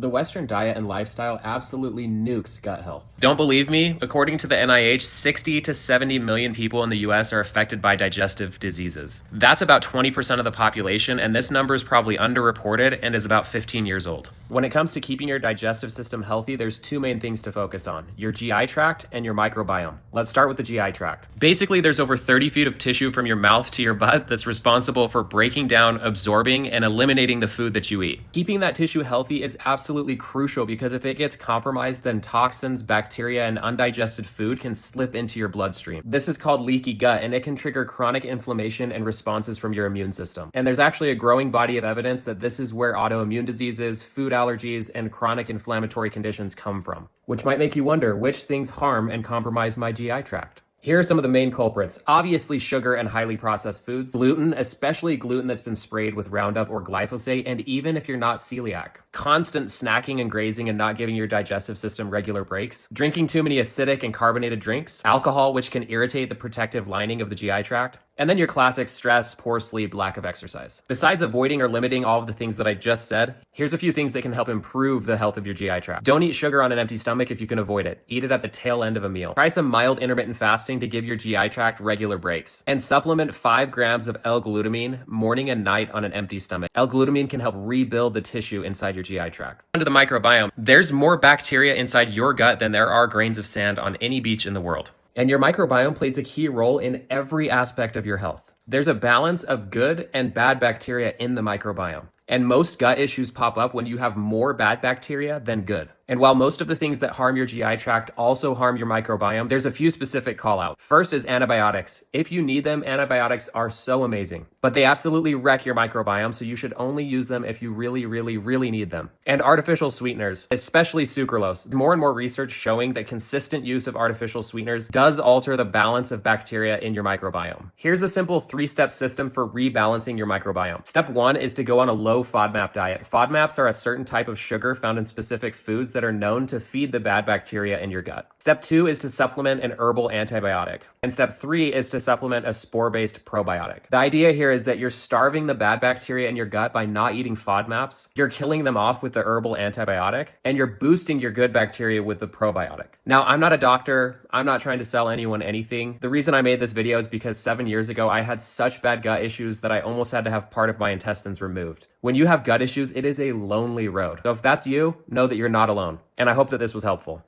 The Western diet and lifestyle absolutely nukes gut health. Don't believe me? According to the NIH, 60 to 70 million people in the US are affected by digestive diseases. That's about 20% of the population, and this number is probably underreported and is about 15 years old. When it comes to keeping your digestive system healthy, there's two main things to focus on: your GI tract and your microbiome. Let's start with the GI tract. Basically, there's over 30 feet of tissue from your mouth to your butt that's responsible for breaking down, absorbing, and eliminating the food that you eat. Keeping that tissue healthy is absolutely crucial because if it gets compromised, then toxins, bacteria, and undigested food can slip into your bloodstream. This is called leaky gut, and it can trigger chronic inflammation and responses from your immune system. And there's actually a growing body of evidence that this is where autoimmune diseases, food allergies, and chronic inflammatory conditions come from. Which might make you wonder, which things harm and compromise my GI tract? Here are some of the main culprits. Obviously, sugar and highly processed foods, gluten, especially gluten that's been sprayed with Roundup or glyphosate, and even if you're not celiac. Constant snacking and grazing and not giving your digestive system regular breaks. Drinking too many acidic and carbonated drinks. Alcohol, which can irritate the protective lining of the GI tract. And then your classic stress, poor sleep, lack of exercise. Besides avoiding or limiting all of the things that I just said, here's a few things that can help improve the health of your GI tract. Don't eat sugar on an empty stomach if you can avoid it. Eat it at the tail end of a meal. Try some mild intermittent fasting to give your GI tract regular breaks. And supplement 5 grams of L-glutamine morning and night on an empty stomach. L-glutamine can help rebuild the tissue inside your GI tract. Under the microbiome, there's more bacteria inside your gut than there are grains of sand on any beach in the world. And your microbiome plays a key role in every aspect of your health. There's a balance of good and bad bacteria in the microbiome. And most gut issues pop up when you have more bad bacteria than good. And while most of the things that harm your GI tract also harm your microbiome, there's a few specific call-outs. First is antibiotics. If you need them, antibiotics are so amazing. But they absolutely wreck your microbiome, so you should only use them if you really, really, really need them. And artificial sweeteners, especially sucralose. More and more research showing that consistent use of artificial sweeteners does alter the balance of bacteria in your microbiome. Here's a simple 3-step system for rebalancing your microbiome. Step 1 is to go on a low FODMAP diet. FODMAPs are a certain type of sugar found in specific foods that are known to feed the bad bacteria in your gut. Step 2 is to supplement an herbal antibiotic. And step 3 is to supplement a spore-based probiotic. The idea here is that you're starving the bad bacteria in your gut by not eating FODMAPs, you're killing them off with the herbal antibiotic, and you're boosting your good bacteria with the probiotic. Now, I'm not a doctor, I'm not trying to sell anyone anything. The reason I made this video is because 7 years ago, I had such bad gut issues that I almost had to have part of my intestines removed. When you have gut issues, it is a lonely road. So if that's you, know that you're not alone. And I hope that this was helpful.